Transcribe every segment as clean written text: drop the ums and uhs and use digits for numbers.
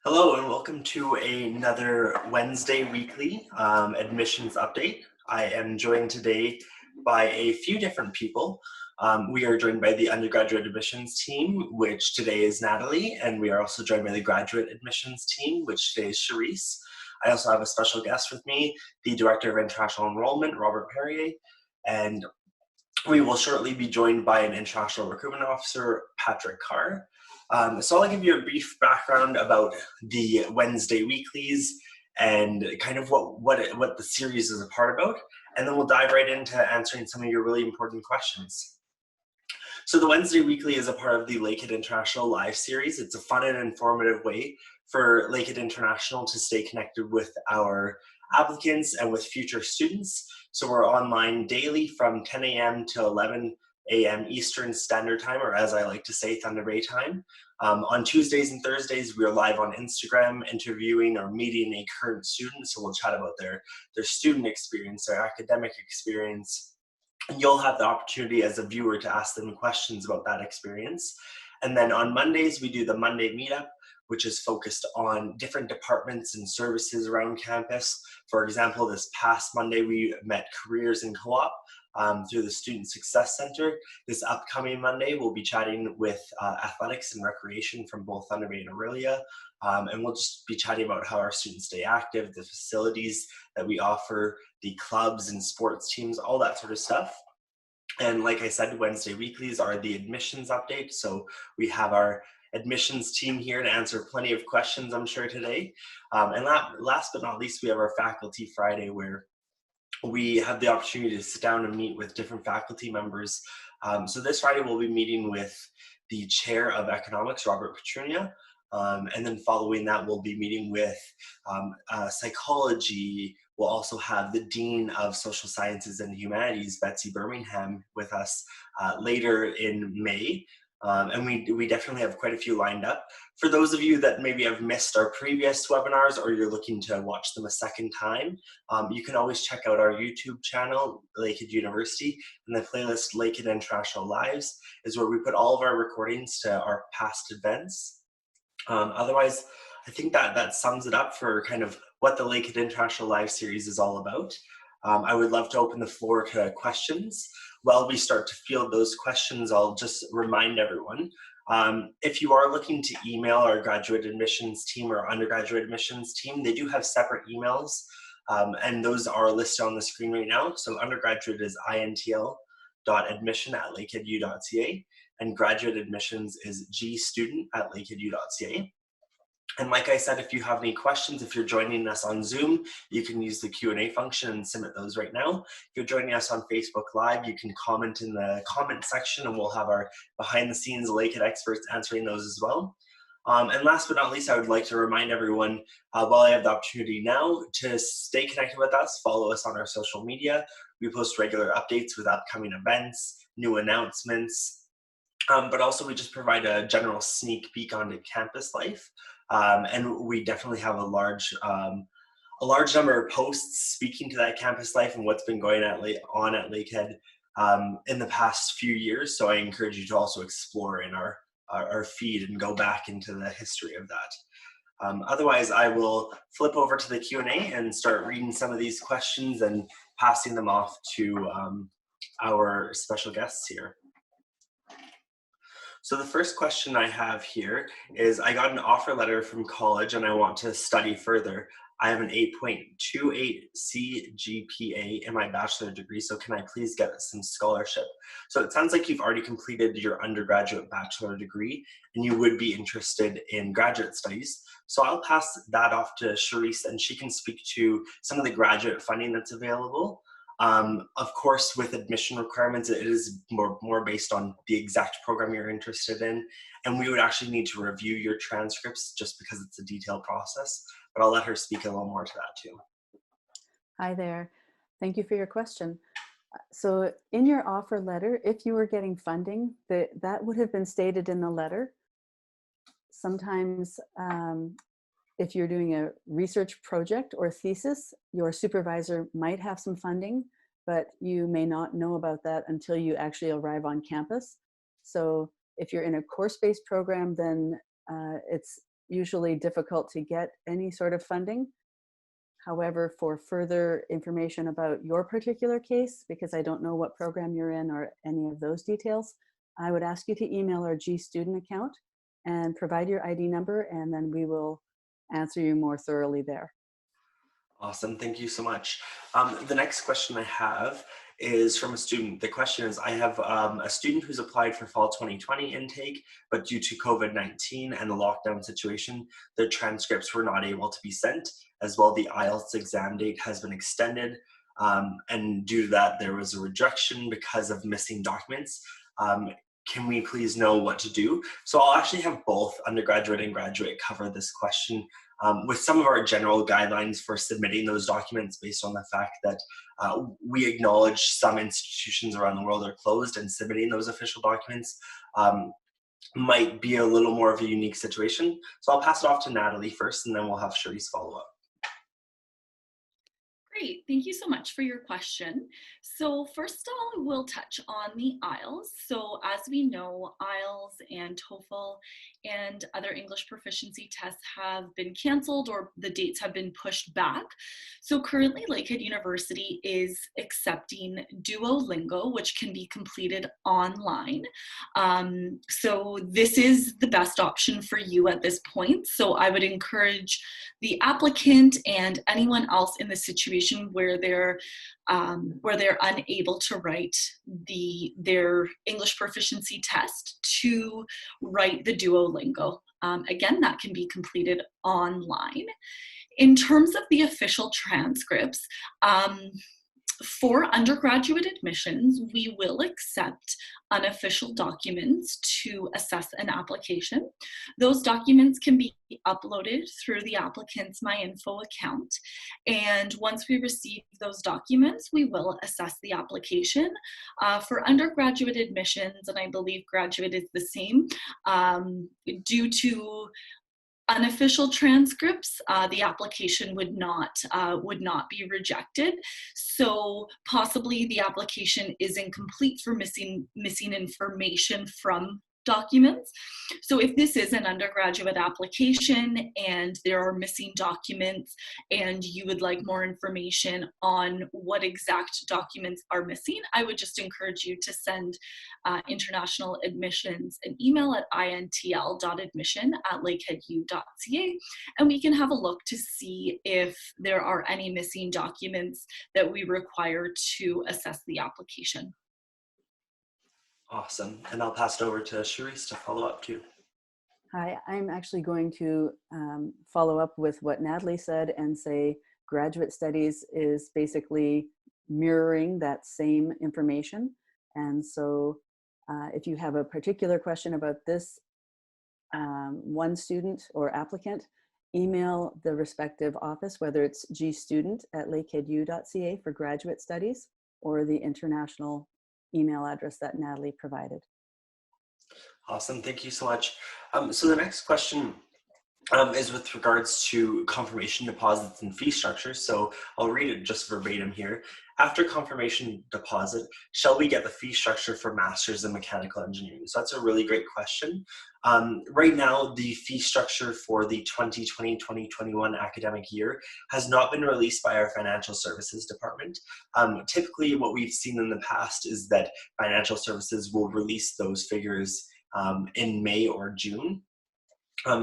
Hello and welcome to another Wednesday weekly admissions update. I am joined today by a few different people. We are joined by the undergraduate admissions team, which today is Natalie, and we are also joined by the graduate admissions team, which today is Charisse. I also have a special guest with me, the Director of International Enrollment, Robert Perrier, and we will shortly be joined by an international recruitment officer, Patrick Carr. So I'll give you a brief background about the Wednesday weeklies and kind of what the series is a part about, and then we'll dive right into answering some of your really important questions. So the Wednesday Weekly is a part of the Lakehead International Live series. It's a fun and informative way for Lakehead International to stay connected with our applicants and with future students. So we're online daily from 10 a.m. to 11 a.m. Eastern Standard Time, or as I like to say, Thunder Bay time. On Tuesdays and Thursdays, we're live on Instagram interviewing or meeting a current student. So we'll chat about their student experience, their academic experience. You'll have the opportunity as a viewer to ask them questions about that experience. And then on Mondays, we do the Monday Meetup, which is focused on different departments and services around campus. For example, this past Monday, we met careers in co-op through the Student Success Center. This upcoming Monday, we'll be chatting with athletics and recreation from both Thunder Bay and Aurelia. And we'll just be chatting about how our students stay active, the facilities that we offer, the clubs and sports teams, all that sort of stuff. And like I said, Wednesday weeklies are the admissions update. So we have our admissions team here to answer plenty of questions, I'm sure, today. And last but not least, we have our Faculty Friday, where we have the opportunity to sit down and meet with different faculty members. So this Friday, we'll be meeting with the Chair of Economics, Robert Petrunia. And then following that, we'll be meeting with psychology. We'll also have the Dean of Social Sciences and Humanities, Betsy Birmingham, with us later in May. And we definitely have quite a few lined up. For those of you that maybe have missed our previous webinars or you're looking to watch them a second time, you can always check out our YouTube channel, Lakehead University, and the playlist Lakehead International Lives is where we put all of our recordings to our past events. Otherwise, I think that sums it up for kind of what the Lakehead International Live series is all about. I would love to open the floor to questions. While we start to field those questions, I'll just remind everyone, if you are looking to email our graduate admissions team or undergraduate admissions team, they do have separate emails, and those are listed on the screen right now. So undergraduate is intl.admission@lakeheadu.ca, and graduate admissions is gstudent@lakeheadu.ca. And like I said, if you have any questions, if you're joining us on Zoom, you can use the Q&A function and submit those right now. If you're joining us on Facebook Live, you can comment in the comment section and we'll have our behind the scenes Lakehead experts answering those as well. And last but not least, I would like to remind everyone, while I have the opportunity now, to stay connected with us, follow us on our social media. We post regular updates with upcoming events, new announcements, but also we just provide a general sneak peek onto campus life. And we definitely have a large number of posts speaking to that campus life and what's been going on at Lakehead in the past few years. So I encourage you to also explore in our feed and go back into the history of that. Otherwise, I will flip over to the Q&A and start reading some of these questions and passing them off to our special guests here. So the first question I have here is, I got an offer letter from college and I want to study further. I have an 8.28 Cgpa in my bachelor degree, so can I please get some scholarship? So it sounds like you've already completed your undergraduate bachelor degree and you would be interested in graduate studies. So I'll pass that off to Charisse and she can speak to some of the graduate funding that's available. Of course, with admission requirements, it is more based on the exact program you're interested in, and we would actually need to review your transcripts just because it's a detailed process, but I'll let her speak a little more to that too. Hi there. Thank you for your question. So in your offer letter, if you were getting funding, that would have been stated in the letter. Sometimes if you're doing a research project or thesis, your supervisor might have some funding, but you may not know about that until you actually arrive on campus. So if you're in a course-based program, then it's usually difficult to get any sort of funding. However, for further information about your particular case, because I don't know what program you're in or any of those details, I would ask you to email our G Student account and provide your ID number, and then we will answer you more thoroughly there. Awesome, thank you so much. The next question I have is from a student. The question is, I have a student who's applied for fall 2020 intake, but due to COVID-19 and the lockdown situation, the transcripts were not able to be sent. As well, the IELTS exam date has been extended, and due to that, there was a rejection because of missing documents. Can we please know what to do? So I'll actually have both undergraduate and graduate cover this question with some of our general guidelines for submitting those documents, based on the fact that we acknowledge some institutions around the world are closed, and submitting those official documents might be a little more of a unique situation. So I'll pass it off to Natalie first, and then we'll have Charisse follow up. Great, thank you so much for your question. So first of all, we'll touch on the IELTS. So as we know, IELTS and TOEFL and other English proficiency tests have been canceled, or the dates have been pushed back. So currently Lakehead University is accepting Duolingo, which can be completed online. So this is the best option for you at this point. So I would encourage the applicant and anyone else in the situation where they're unable to write their English proficiency test to write the Duolingo. Again, that can be completed online. In terms of the official transcripts, for undergraduate admissions, we will accept unofficial documents to assess an application. Those documents can be uploaded through the applicant's MyInfo account. And once we receive those documents, we will assess the application. For undergraduate admissions, and I believe graduate is the same, due to unofficial transcripts, the application would not be rejected. So possibly the application is incomplete for missing information from documents. So if this is an undergraduate application and there are missing documents and you would like more information on what exact documents are missing, I would just encourage you to send International Admissions an email at intl.admission@lakeheadu.ca, and we can have a look to see if there are any missing documents that we require to assess the application. Awesome, and I'll pass it over to Charisse to follow up too. Hi, I'm actually going to follow up with what Natalie said and say graduate studies is basically mirroring that same information. And so if you have a particular question about this one student or applicant, email the respective office, whether it's gstudent@lakeheadu.ca for graduate studies, or the international email address that Natalie provided. Awesome, thank you so much. So the next question is with regards to confirmation deposits and fee structures. So I'll read it just verbatim here. After confirmation deposit, shall we get the fee structure for Masters in Mechanical Engineering? So that's a really great question. Right now, the fee structure for the 2020-2021 academic year has not been released by our Financial Services Department. Typically, what we've seen in the past is that Financial Services will release those figures in May or June.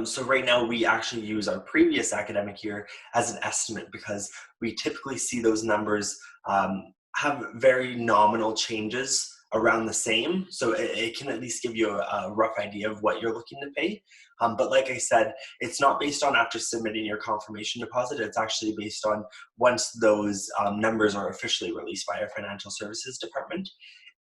So right now we actually use our previous academic year as an estimate, because we typically see those numbers have very nominal changes around the same. So it can at least give you a rough idea of what you're looking to pay. But like I said, it's not based on after submitting your confirmation deposit. It's actually based on once those numbers are officially released by our Financial Services Department.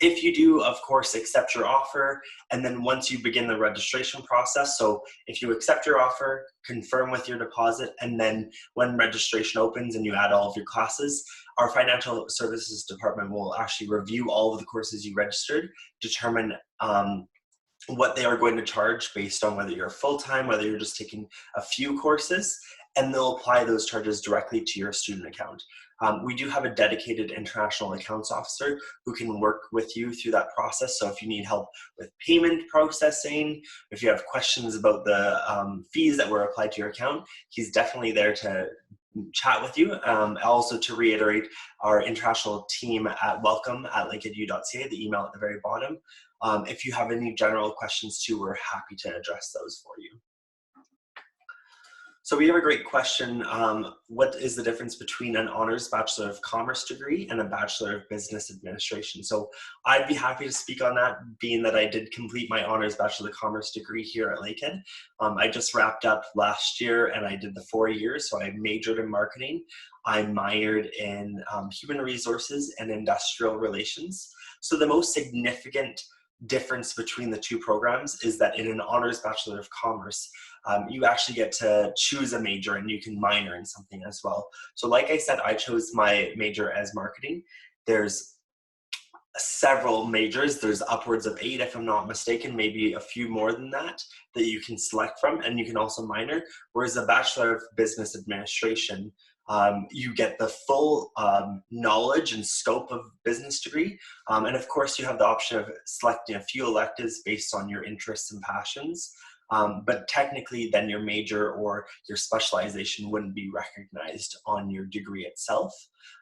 If you do, of course, accept your offer, and then once you begin the registration process, so if you accept your offer, confirm with your deposit, and then when registration opens and you add all of your classes, our Financial Services Department will actually review all of the courses you registered, determine what they are going to charge based on whether you're full-time, whether you're just taking a few courses, and they'll apply those charges directly to your student account. We do have a dedicated international accounts officer who can work with you through that process. So if you need help with payment processing, if you have questions about the fees that were applied to your account, he's definitely there to chat with you. Also, to reiterate, our international team at welcome@lakeheadu.ca, the email at the very bottom. If you have any general questions too, we're happy to address those for you. So we have a great question. What is the difference between an honors Bachelor of Commerce degree and a Bachelor of Business Administration? So I'd be happy to speak on that, being that I did complete my honors Bachelor of Commerce degree here at Lakehead. I just wrapped up last year and I did the 4 years. So I majored in marketing. I minored in human resources and industrial relations. So the most significant difference between the two programs is that in an honors Bachelor of Commerce, you actually get to choose a major and you can minor in something as well. So like I said, I chose my major as marketing. There's several majors. There's upwards of 8, if I'm not mistaken, maybe a few more than that you can select from, and you can also minor. Whereas a Bachelor of Business Administration, you get the full knowledge and scope of business degree. And of course, you have the option of selecting a few electives based on your interests and passions. But technically, then your major or your specialization wouldn't be recognized on your degree itself.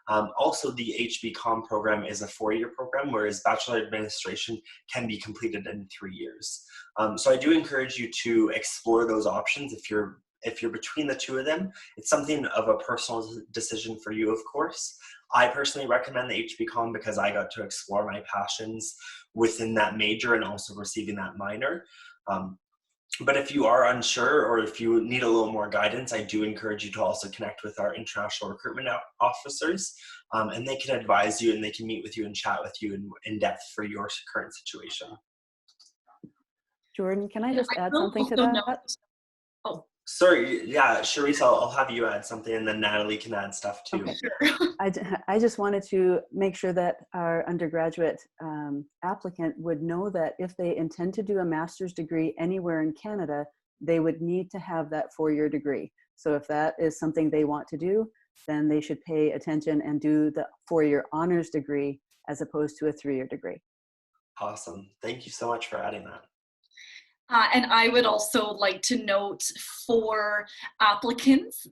Also, the HBCom program is a 4-year program, whereas Bachelor Administration can be completed in 3 years. So I do encourage you to explore those options if you're between the two of them. It's something of a personal decision for you, of course. I personally recommend the HBCom because I got to explore my passions within that major and also receiving that minor. But if you are unsure or if you need a little more guidance, I do encourage you to also connect with our international recruitment officers, and they can advise you and they can meet with you and chat with you in depth for your current situation. Jordan, can I just add something to also that? Oh, Sorry, yeah, Charisse, I'll have you add something and then Natalie can add stuff too. Okay. sure. I just wanted to make sure that our undergraduate applicant would know that if they intend to do a master's degree anywhere in Canada, they would need to have that 4-year degree. So if that is something they want to do, then they should pay attention and do the 4-year honors degree as opposed to a 3-year degree. Awesome. Thank you so much for adding that. And I would also like to note for applicants,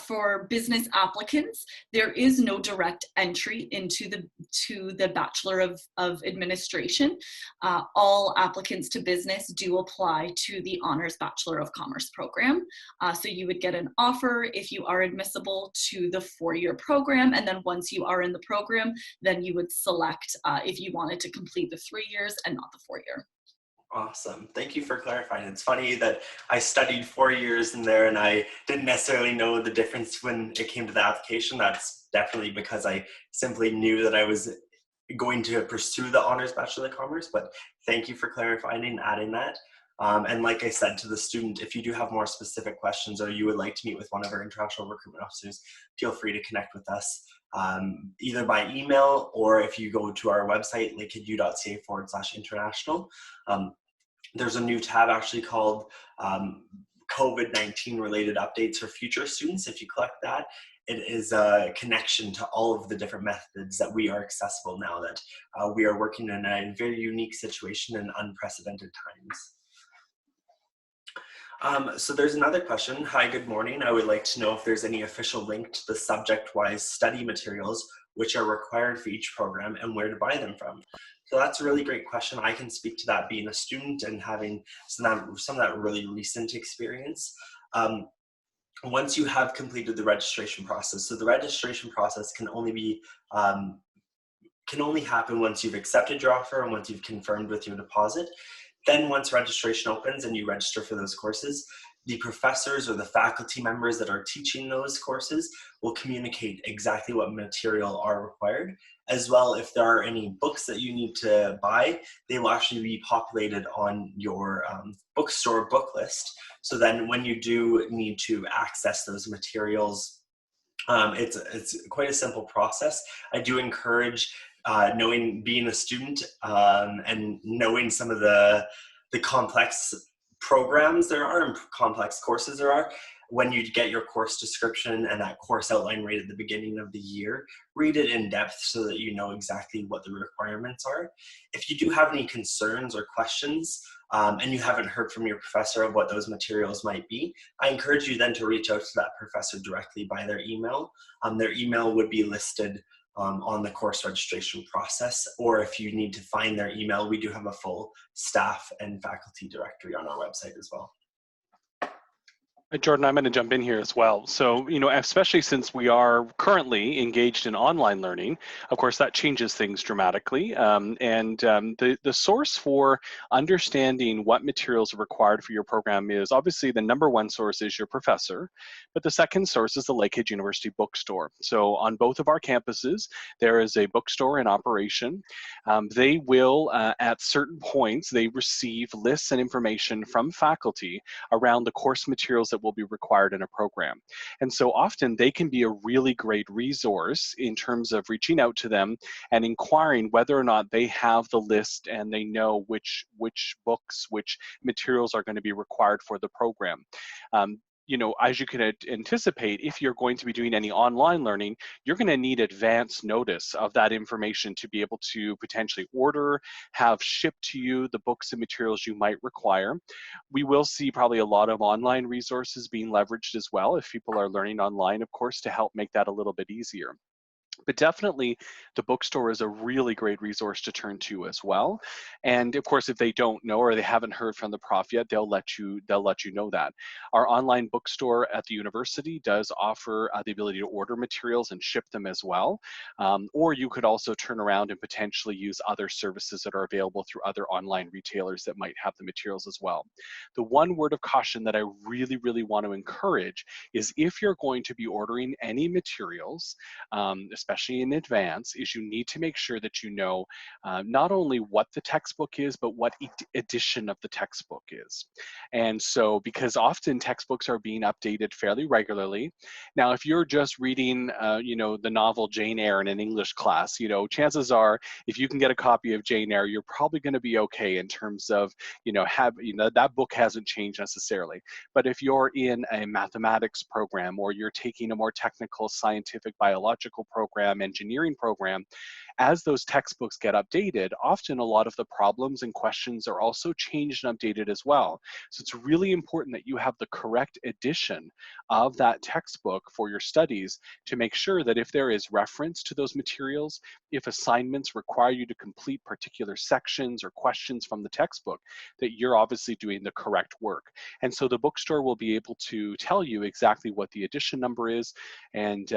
for business applicants, there is no direct entry into the Bachelor of Administration. All applicants to business do apply to the Honors Bachelor of Commerce program. So you would get an offer if you are admissible to the 4-year program, and then once you are in the program, then you would select if you wanted to complete the 3 years and not the 4-year. Awesome. Thank you for clarifying. It's funny that I studied 4 years in there and I didn't necessarily know the difference when it came to the application. That's definitely because I simply knew that I was going to pursue the Honors Bachelor of Commerce, but thank you for clarifying and adding that. And like I said to the student, if you do have more specific questions or you would like to meet with one of our international recruitment officers, feel free to connect with us either by email or if you go to our website, lakeheadu.ca/international. There's a new tab actually called COVID-19 related updates for future students. If you click that, it is a connection to all of the different methods that we are accessible now that we are working in a very unique situation in unprecedented times. So there's another question. Hi, good morning. I would like to know if there's any official link to the subject-wise study materials which are required for each program and where to buy them from. So that's a really great question. I can speak to that being a student and having some of that really recent experience. Once you have completed the registration process, so the registration process can only happen once you've accepted your offer and once you've confirmed with your deposit. Then once registration opens and you register for those courses, the professors or the faculty members that are teaching those courses will communicate exactly what material are required. As well, if there are any books that you need to buy, they will actually be populated on your bookstore book list. So then when you do need to access those materials, it's quite a simple process. I do encourage being a student and knowing some of the complex programs there are and complex courses there are, when you get your course description and that course outline right at the beginning of the year, read it in depth so that you know exactly what the requirements are. If you do have any concerns or questions, and you haven't heard from your professor of what those materials might be, I encourage you then to reach out to that professor directly by their email. Their email would be listed on the course registration process, or if you need to find their email, we do have a full staff and faculty directory on our website as well. Jordan, I'm going to jump in here as well. So, especially since we are currently engaged in online learning, of course, that changes things dramatically. The source for understanding what materials are required for your program is obviously the number one source is your professor, but the second source is the Lakehead University Bookstore. So on both of our campuses, there is a bookstore in operation. They will, at certain points, they receive lists and information from faculty around the course materials that will be required in a program. And so often they can be a really great resource in terms of reaching out to them and inquiring whether or not they have the list and they know which books, which materials are going to be required for the program. As you can anticipate, if you're going to be doing any online learning, you're going to need advance notice of that information to be able to potentially order, have shipped to you the books and materials you might require. We will see probably a lot of online resources being leveraged as well if people are learning online, of course, to help make that a little bit easier. But definitely the bookstore is a really great resource to turn to as well. And of course, if they don't know or they haven't heard from the prof yet, they'll let you know that. Our online bookstore at the university does offer the ability to order materials and ship them as well. Or you could also turn around and potentially use other services that are available through other online retailers that might have the materials as well. The one word of caution that I really, really want to encourage is if you're going to be ordering any materials, especially in advance, is you need to make sure that you know not only what the textbook is, but what edition of the textbook is. And so, because often textbooks are being updated fairly regularly. Now, if you're just reading, the novel Jane Eyre in an English class, chances are, if you can get a copy of Jane Eyre, you're probably going to be okay in terms of, that book hasn't changed necessarily. But if you're in a mathematics program or you're taking a more technical, scientific, biological program, engineering program, as those textbooks get updated, often a lot of the problems and questions are also changed and updated as well. So it's really important that you have the correct edition of that textbook for your studies to make sure that if there is reference to those materials, if assignments require you to complete particular sections or questions from the textbook, that you're obviously doing the correct work. And so the bookstore will be able to tell you exactly what the edition number is. And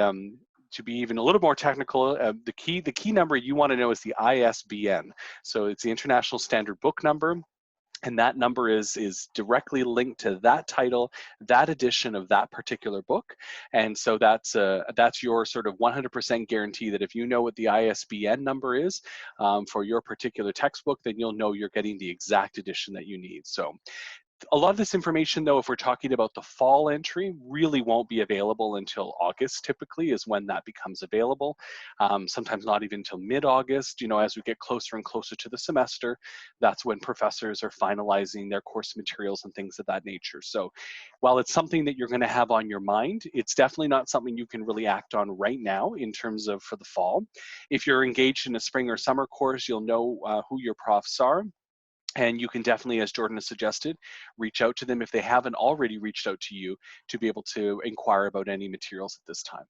to be even a little more technical, the key number you want to know is the ISBN. So it's the International Standard Book Number. And that number is directly linked to that title, that edition of that particular book. And so that's your sort of 100% guarantee that if you know what the ISBN number is for your particular textbook, then you'll know you're getting the exact edition that you need. So a lot of this information, though, if we're talking about the fall entry, really won't be available until August, typically, is when that becomes available. Sometimes not even until mid-August. As we get closer and closer to the semester, that's when professors are finalizing their course materials and things of that nature. So while it's something that you're going to have on your mind, it's definitely not something you can really act on right now in terms of for the fall. If you're engaged in a spring or summer course, you'll know who your profs are. And you can definitely, as Jordan has suggested, reach out to them if they haven't already reached out to you to be able to inquire about any materials at this time.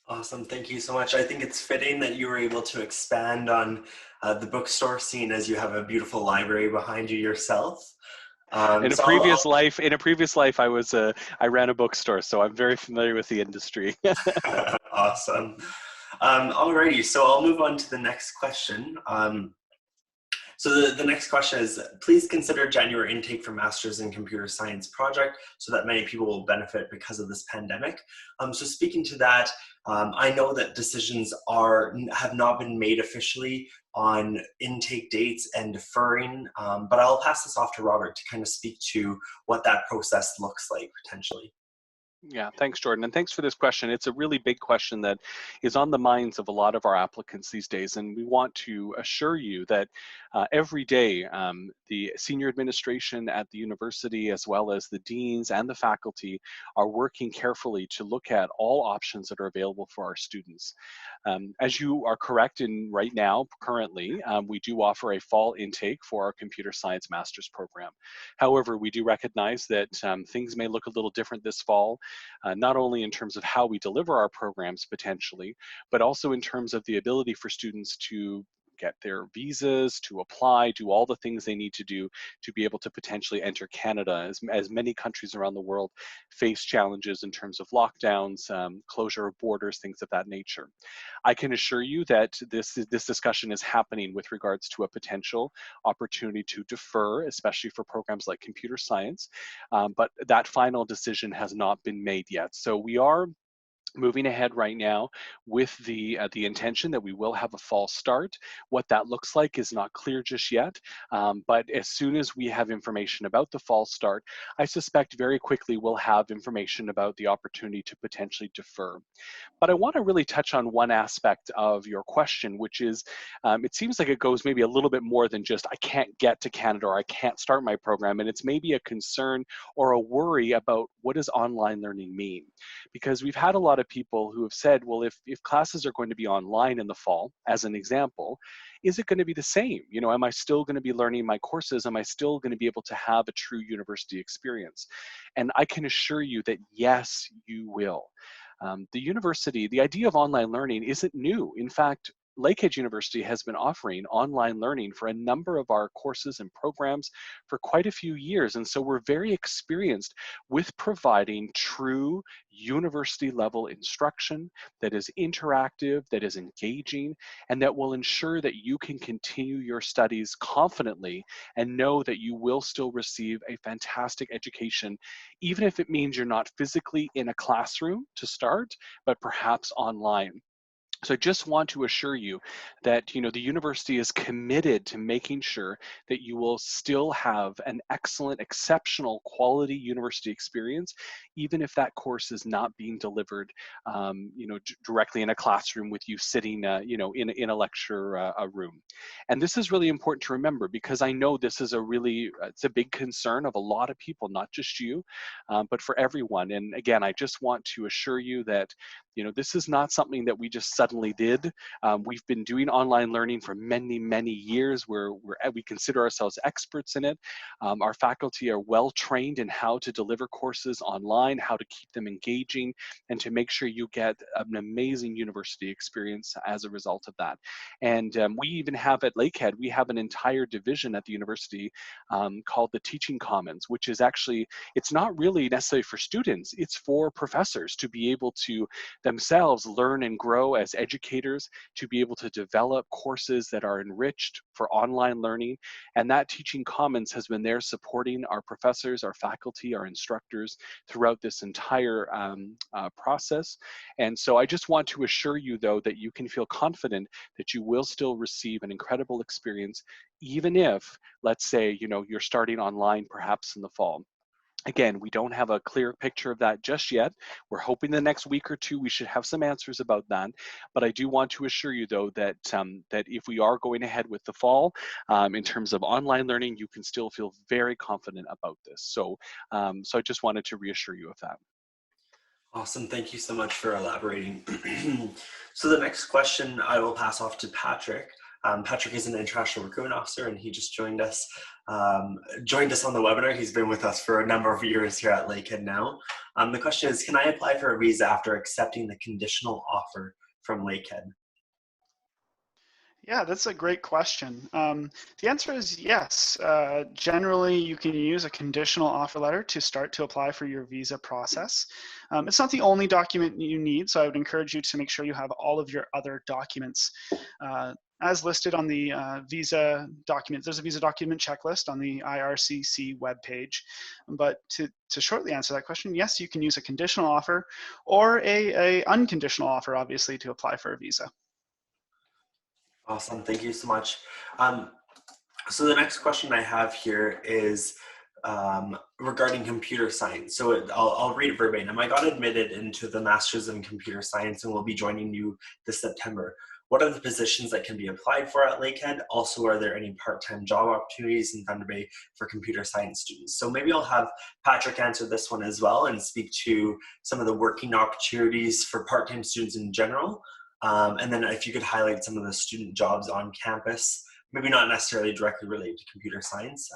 Awesome, thank you so much. I think it's fitting that you were able to expand on the bookstore scene as you have a beautiful library behind you yourself. In a previous life, I ran a bookstore, so I'm very familiar with the industry. Awesome. Alrighty, so I'll move on to the next question. So the next question is, please consider January intake for Masters in Computer Science project so that many people will benefit because of this pandemic. So speaking to that, I know that decisions have not been made officially on intake dates and deferring, but I'll pass this off to Robert to kind of speak to what that process looks like potentially. Yeah, thanks, Jordan. And thanks for this question. It's a really big question that is on the minds of a lot of our applicants these days. And we want to assure you that every day, the senior administration at the university, as well as the deans and the faculty, are working carefully to look at all options that are available for our students. As you are correct in right now, currently, we do offer a fall intake for our computer science master's program. However, we do recognize that things may look a little different this fall, not only in terms of how we deliver our programs potentially, but also in terms of the ability for students to get their visas, to apply, do all the things they need to do to be able to potentially enter Canada, as many countries around the world face challenges in terms of lockdowns, closure of borders, things of that nature. I can assure you that this discussion is happening with regards to a potential opportunity to defer, especially for programs like computer science, but that final decision has not been made yet. So we are moving ahead right now with the intention that we will have a fall start. What that looks like is not clear just yet, but as soon as we have information about the fall start, I suspect very quickly we'll have information about the opportunity to potentially defer. But I want to really touch on one aspect of your question, which is it seems like it goes maybe a little bit more than just I can't get to Canada or I can't start my program, and it's maybe a concern or a worry about what does online learning mean? Because we've had a lot of people who have said, well, if classes are going to be online in the fall, as an example, is it going to be the same? You know, am I still going to be learning my courses? Am I still going to be able to have a true university experience? And I can assure you that yes, you will. The idea of online learning isn't new. In fact, Lakehead University has been offering online learning for a number of our courses and programs for quite a few years. And so we're very experienced with providing true university level instruction that is interactive, that is engaging, and that will ensure that you can continue your studies confidently and know that you will still receive a fantastic education, even if it means you're not physically in a classroom to start, but perhaps online. So I just want to assure you that, you know, the university is committed to making sure that you will still have an excellent, exceptional quality university experience, even if that course is not being delivered, you know, directly in a classroom with you sitting, you know, in a lecture a room. And this is really important to remember, because I know this is it's a big concern of a lot of people, not just you, but for everyone. And again, I just want to assure you that, you know, this is not something that we just suddenly did. We've been doing online learning for many, many years. We consider ourselves experts in it. Our faculty are well trained in how to deliver courses online, how to keep them engaging, and to make sure you get an amazing university experience as a result of that. And we even have at Lakehead, we have an entire division at the university called the Teaching Commons, which is actually, it's not really necessarily for students, it's for professors to be able to themselves learn and grow as educators, to be able to develop courses that are enriched for online learning. And that Teaching Commons has been there supporting our professors, our faculty, our instructors throughout this entire process. And so I just want to assure you, though, that you can feel confident that you will still receive an incredible experience, even if, let's say, you know, you're starting online perhaps in the fall. Again, we don't have a clear picture of that just yet. We're hoping the next week or two we should have some answers about that. But I do want to assure you, though, that that if we are going ahead with the fall, in terms of online learning, you can still feel very confident about this. So, so I just wanted to reassure you of that. Awesome. Thank you so much for elaborating. So the next question I will pass off to Patrick. Patrick is an international recruitment officer, and he just joined us on the webinar. He's been with us for a number of years here at Lakehead now. The question is, can I apply for a visa after accepting the conditional offer from Lakehead? Yeah, that's a great question. The answer is yes. Generally, you can use a conditional offer letter to start to apply for your visa process. It's not the only document you need, so I would encourage you to make sure you have all of your other documents as listed on the visa document. There's a visa document checklist on the IRCC webpage. But to shortly answer that question, yes, you can use a conditional offer or a unconditional offer, obviously, to apply for a visa. Awesome. Thank you so much. So the next question I have here is regarding computer science. So I'll read it verbatim. I got admitted into the Masters in Computer Science and will be joining you this September. what are the positions that can be applied for at Lakehead? Also, are there any part-time job opportunities in Thunder Bay for computer science students? So maybe I'll have Patrick answer this one as well and speak to some of the working opportunities for part-time students in general. And then if you could highlight some of the student jobs on campus, maybe not necessarily directly related to computer science.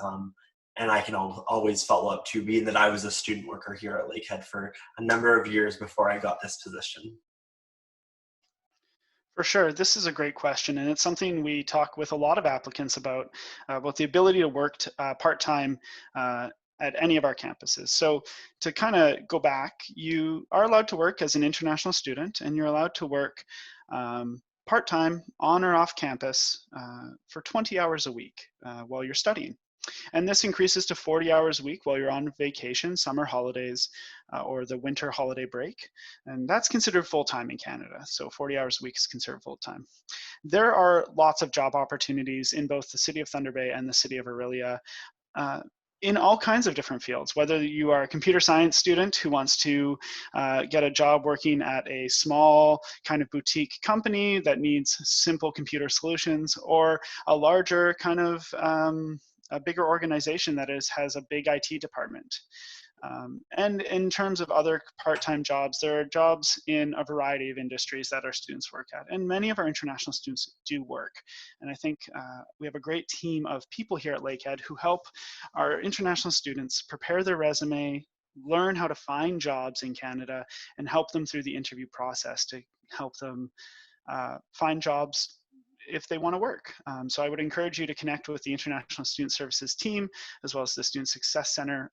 And I can always follow up too, being that I was a student worker here at Lakehead for a number of years before I got this position. For sure, this is a great question, and it's something we talk with a lot of applicants about the ability to work part-time at any of our campuses. So to kind of go back, you are allowed to work as an international student, and you're allowed to work part-time on or off campus for 20 hours a week while you're studying. And this increases to 40 hours a week while you're on vacation, summer holidays, or the winter holiday break. And that's considered full-time in Canada. So 40 hours a week is considered full-time. There are lots of job opportunities in both the city of Thunder Bay and the city of Orillia in all kinds of different fields, whether you are a computer science student who wants to get a job working at a small kind of boutique company that needs simple computer solutions, or a larger kind of a bigger organization that has a big IT department. And in terms of other part-time jobs, there are jobs in a variety of industries that our students work at, and many of our international students do work. And I think we have a great team of people here at Lakehead who help our international students prepare their resume, learn how to find jobs in Canada, and help them through the interview process to help them find jobs if they want to work. So I would encourage you to connect with the International Student Services team, as well as the Student Success Center,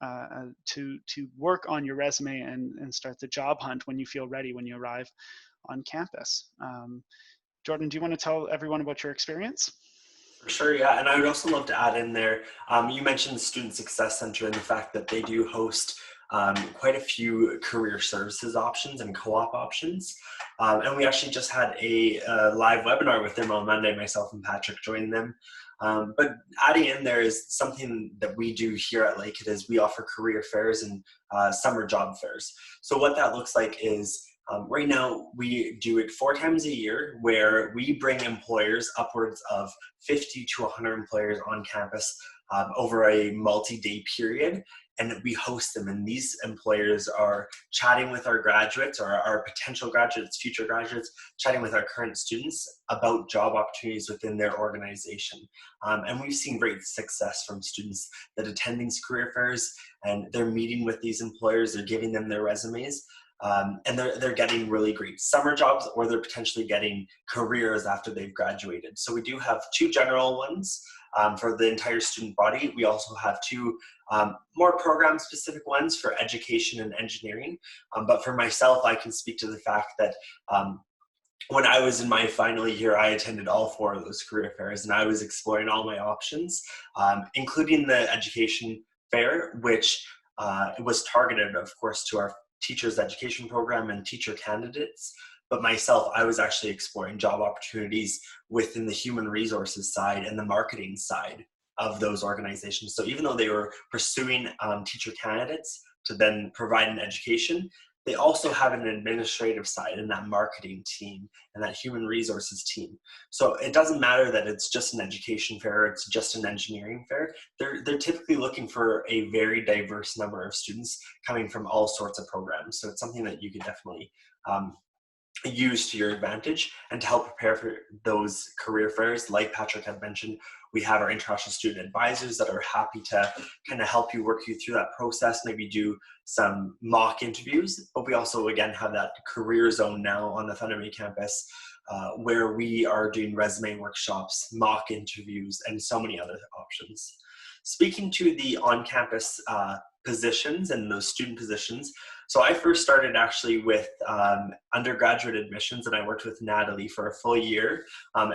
to work on your resume and start the job hunt when you feel ready when you arrive on campus. Jordan, do you want to tell everyone about your experience? For sure, yeah. And I would also love to add in there, you mentioned the Student Success Center and the fact that they do host quite a few career services options and co-op options. And we actually just had a live webinar with them on Monday, myself and Patrick joined them. But adding in there is something that we do here at Lakehead is we offer career fairs and summer job fairs. So what that looks like is right now we do it 4 times a year, where we bring employers, upwards of 50 to 100 employers on campus over a multi-day period. And we host them, and these employers are chatting with our graduates, or our potential graduates, future graduates, chatting with our current students about job opportunities within their organization. And we've seen great success from students that attend these career fairs, and they're meeting with these employers, they're giving them their resumes, and they're getting really great summer jobs, or they're potentially getting careers after they've graduated. So we do have 2 general ones for the entire student body. We also have 2 more program-specific ones for education and engineering. But for myself, I can speak to the fact that when I was in my final year, I attended all 4 of those career fairs, and I was exploring all my options, including the education fair, which was targeted, of course, to our teachers' education program and teacher candidates. But myself, I was actually exploring job opportunities within the human resources side and the marketing side of those organizations. So even though they were pursuing teacher candidates to then provide an education, they also have an administrative side and that marketing team and that human resources team. So it doesn't matter that it's just an education fair, it's just an engineering fair. They're typically looking for a very diverse number of students coming from all sorts of programs. So it's something that you could definitely use to your advantage. And to help prepare for those career fairs, like Patrick had mentioned, we have our international student advisors that are happy to kind of help you work you through that process, maybe do some mock interviews. But we also, again, have that career zone now on the Thunder Bay campus where we are doing resume workshops, mock interviews, and so many other options. Speaking to the on-campus positions and those student positions, so I first started actually with undergraduate admissions, and I worked with Natalie for a full year,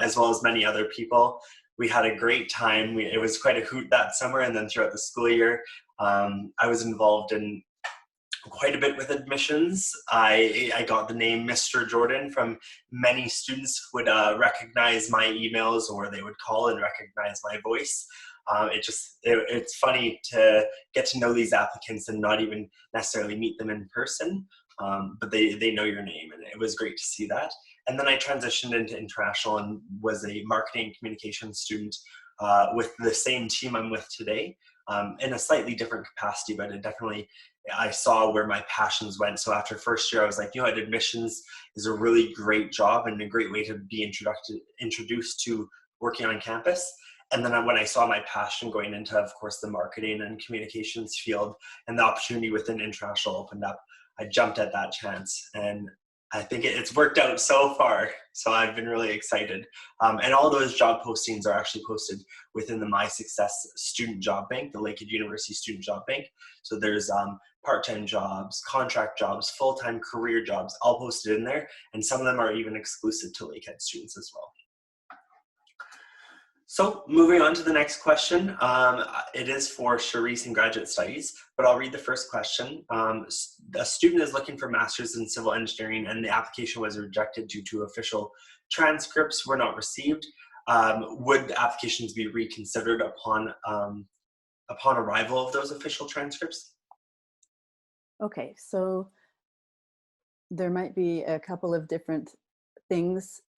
as well as many other people. We had a great time. It was quite a hoot that summer, and then throughout the school year, I was involved in quite a bit with admissions. I got the name Mr. Jordan from many students who would recognize my emails, or they would call and recognize my voice. It's funny to get to know these applicants and not even necessarily meet them in person, but they know your name, and it was great to see that. And then I transitioned into international and was a marketing and communications student with the same team I'm with today, in a slightly different capacity, but I saw where my passions went. So after first year, I was like, admissions is a really great job and a great way to be introduced to working on campus. And then when I saw my passion going into, of course, the marketing and communications field, and the opportunity within international opened up, I jumped at that chance. And I think it's worked out so far. So I've been really excited. And all those job postings are actually posted within the My Success Student Job Bank, the Lakehead University Student Job Bank. So there's part-time jobs, contract jobs, full-time career jobs, all posted in there. And some of them are even exclusive to Lakehead students as well. So moving on to the next question, it is for Charisse in graduate studies, but I'll read the first question. A student is looking for master's in civil engineering and the application was rejected due to official transcripts were not received. Would applications be reconsidered upon arrival of those official transcripts? Okay, so there might be a couple of different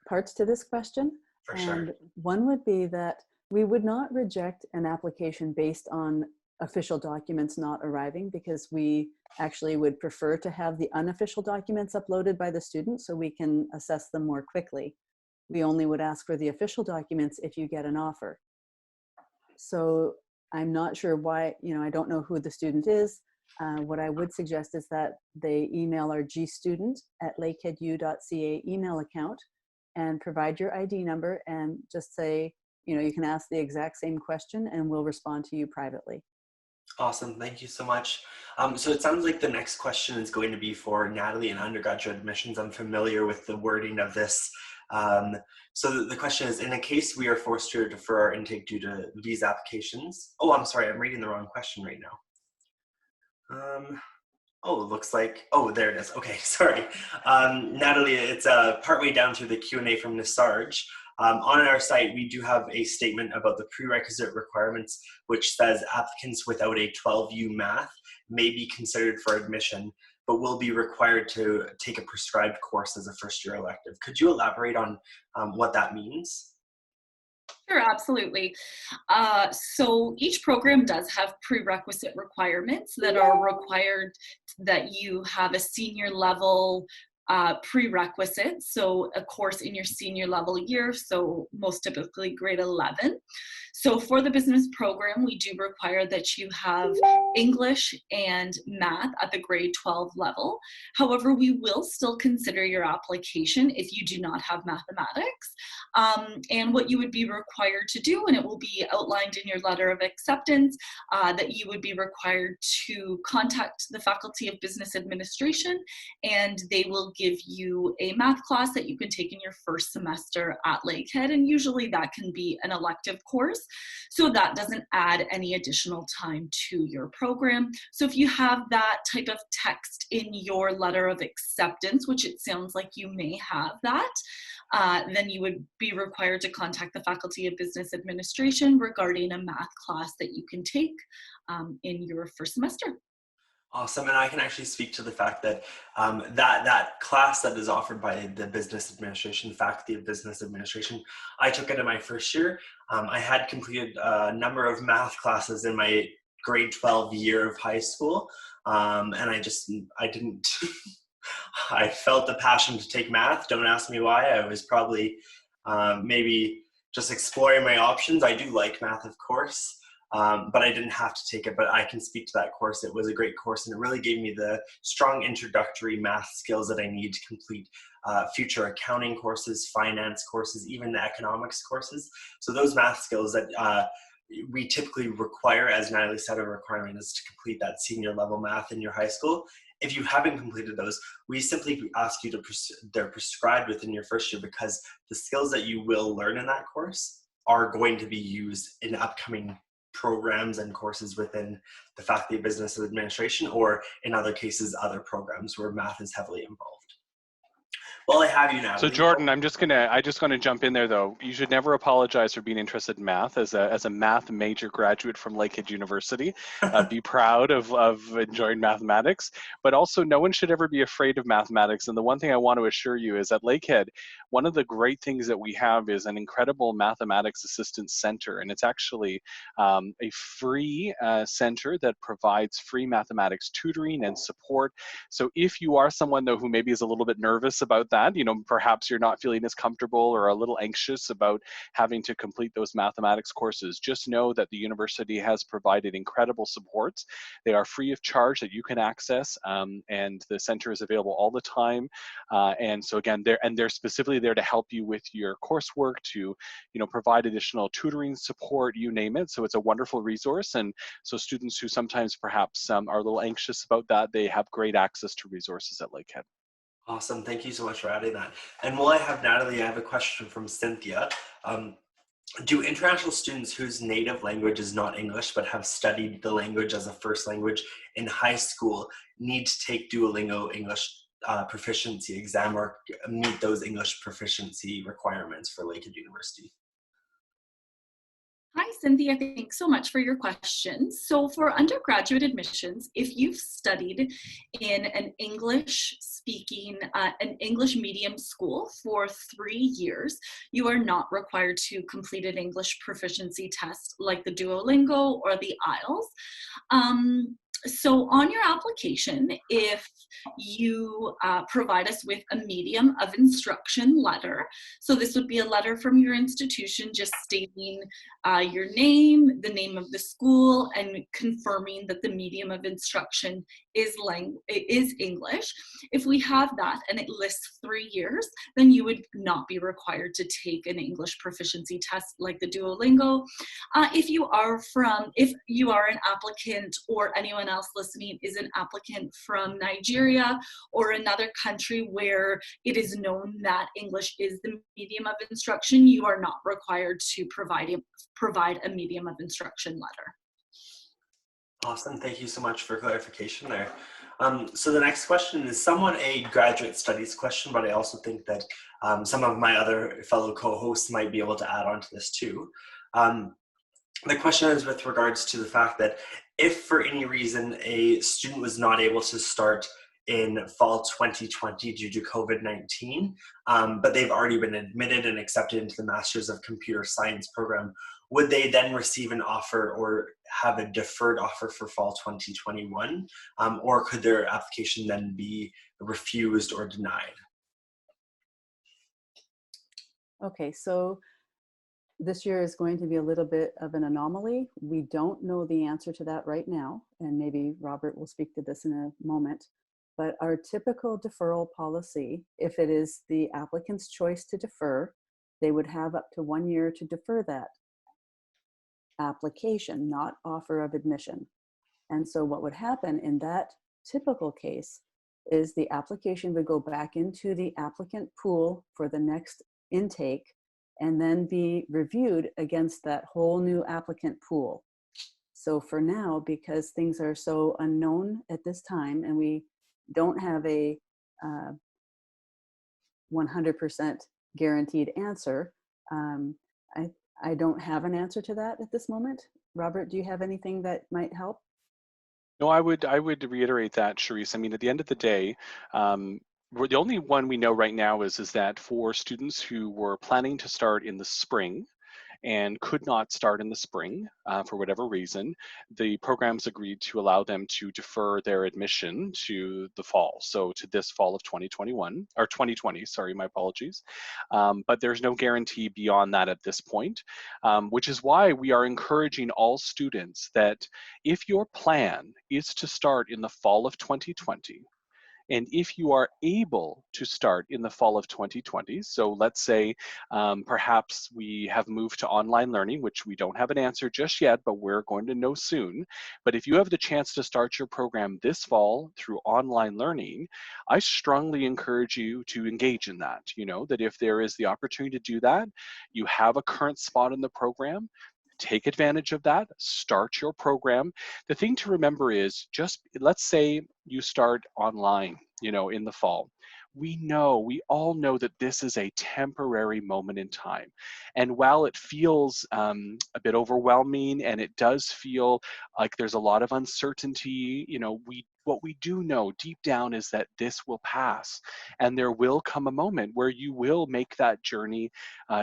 parts to this question. For sure. And one would be that we would not reject an application based on official documents not arriving, because we actually would prefer to have the unofficial documents uploaded by the student so we can assess them more quickly. We only would ask for the official documents if you get an offer. So I'm not sure why, I don't know who the student is. What I would suggest is that they email our gstudent@lakeheadu.ca email account and provide your ID number and just say, you can ask the exact same question and we'll respond to you privately. Awesome, thank you so much. So it sounds like the next question is going to be for Natalie in undergraduate admissions. I'm familiar with the wording of this. So the question is, in a case we are forced to defer our intake due to visa applications. Oh, I'm sorry, I'm reading the wrong question right now. Oh, it looks like, there it is. Okay, sorry. Natalie, it's partway down through the Q&A from Nisarj. On our site, we do have a statement about the prerequisite requirements, which says applicants without a 12U math may be considered for admission, but will be required to take a prescribed course as a first-year elective. Could you elaborate on what that means? Sure, absolutely. So each program does have prerequisite requirements that are required that you have a senior level prerequisite, so a course in your senior level year, so most typically grade 11. So for the business program, we do require that you have English and math at the grade 12 level. However, we will still consider your application if you do not have mathematics. And what you would be required to do, and it will be outlined in your letter of acceptance, that you would be required to contact the Faculty of Business Administration, and they will give you a math class that you can take in your first semester at Lakehead, and usually that can be an elective course, so that doesn't add any additional time to your program. So if you have that type of text in your letter of acceptance, which it sounds like you may have that, then you would be required to contact the Faculty of Business Administration regarding a math class that you can take in your first semester. Awesome, and I can actually speak to the fact that that class that is offered by the Business Administration, Faculty of Business Administration, I took it in my first year. I had completed a number of math classes in my grade 12 year of high school, and I didn't, I felt the passion to take math. Don't ask me why. I was probably maybe just exploring my options. I do like math, of course. But I didn't have to take it, but I can speak to that course. It was a great course, and it really gave me the strong introductory math skills that I need to complete future accounting courses, finance courses, even the economics courses. So those math skills that we typically require, as Natalie said, a requirement is to complete that senior level math in your high school. If you haven't completed those, we simply ask you to, they're prescribed within your first year, because the skills that you will learn in that course are going to be used in upcoming programs and courses within the Faculty of Business Administration, or in other cases, other programs where math is heavily involved. Well, I have you, So Natalie. Jordan, I just gonna jump in there though. You should never apologize for being interested in math. As a math major graduate from Lakehead University, be proud of enjoying mathematics. But also, no one should ever be afraid of mathematics. And the one thing I want to assure you is at Lakehead, one of the great things that we have is an incredible mathematics assistance center, and it's actually a free center that provides free mathematics tutoring and support. So if you are someone though who maybe is a little bit nervous about that, perhaps you're not feeling as comfortable or a little anxious about having to complete those mathematics courses, just know that the university has provided incredible supports. They are free of charge that you can access, and the center is available all the time. And so again, they're specifically there to help you with your coursework, to provide additional tutoring support, you name it. So it's a wonderful resource. And so students who sometimes perhaps are a little anxious about that, they have great access to resources at Lakehead. Awesome. Thank you so much for adding that. And while I have Natalie, I have a question from Cynthia. Do international students whose native language is not English but have studied the language as a first language in high school need to take Duolingo English proficiency exam or meet those English proficiency requirements for Lakehead University? Hi, Cynthia. Thanks so much for your question. So for undergraduate admissions, if you've studied in an English medium school for 3 years, you are not required to complete an English proficiency test like the Duolingo or the IELTS. So on your application, if you provide us with a medium of instruction letter, so this would be a letter from your institution just stating your name, the name of the school, and confirming that the medium of instruction is English. If we have that and it lists 3 years, then you would not be required to take an English proficiency test like the Duolingo. If you are an applicant, or anyone else listening is an applicant from Nigeria or another country where it is known that English is the medium of instruction, you are not required to provide a medium of instruction letter. Awesome. Thank you so much for clarification there. So the next question is somewhat a graduate studies question, but I also think that some of my other fellow co-hosts might be able to add on to this too. The question is with regards to the fact that if for any reason a student was not able to start in fall 2020 due to COVID-19, but they've already been admitted and accepted into the Masters of Computer Science program, would they then receive an offer or have a deferred offer for fall 2021? Or could their application then be refused or denied? Okay, so this year is going to be a little bit of an anomaly. We don't know the answer to that right now, and maybe Robert will speak to this in a moment. But our typical deferral policy, if it is the applicant's choice to defer, they would have up to 1 year to defer that application, not offer of admission. And so what would happen in that typical case is the application would go back into the applicant pool for the next intake and then be reviewed against that whole new applicant pool. So for now, because things are so unknown at this time and we don't have a 100% guaranteed answer, I don't have an answer to that at this moment. Robert, do you have anything that might help? No, I would reiterate that, Charisse. I mean, at the end of the day, the only one we know right now is that for students who were planning to start in the spring and could not start in the spring for whatever reason, the programs agreed to allow them to defer their admission to the fall, so to this fall of 2021, or 2020, sorry, my apologies. But there's no guarantee beyond that at this point, which is why we are encouraging all students that if your plan is to start in the fall of 2020, and if you are able to start in the fall of 2020, so let's say perhaps we have moved to online learning, which we don't have an answer just yet, but we're going to know soon. But if you have the chance to start your program this fall through online learning, I strongly encourage you to engage in that. That if there is the opportunity to do that, you have a current spot in the program, take advantage of that, start your program. The thing to remember is just, let's say you start online, in the fall. we all know that this is a temporary moment in time. And while it feels a bit overwhelming and it does feel like there's a lot of uncertainty, what we do know deep down is that this will pass, and there will come a moment where you will make that journey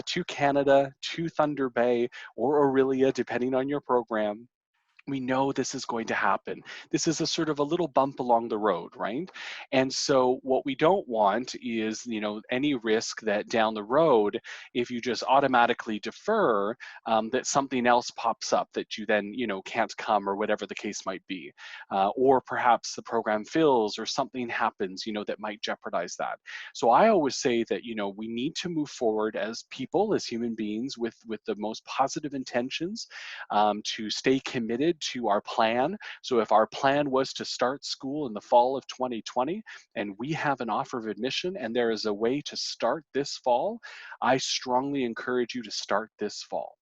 to Canada, to Thunder Bay, or Aurelia, depending on your program. We know this is going to happen. This is a sort of a little bump along the road, right? And so what we don't want is, any risk that down the road, if you just automatically defer, that something else pops up that you then, can't come, or whatever the case might be. Or perhaps the program fills or something happens, that might jeopardize that. So I always say that, we need to move forward as people, as human beings, with the most positive intentions, to stay committed to our plan. So if our plan was to start school in the fall of 2020, and we have an offer of admission and there is a way to start this fall, I strongly encourage you to start this fall.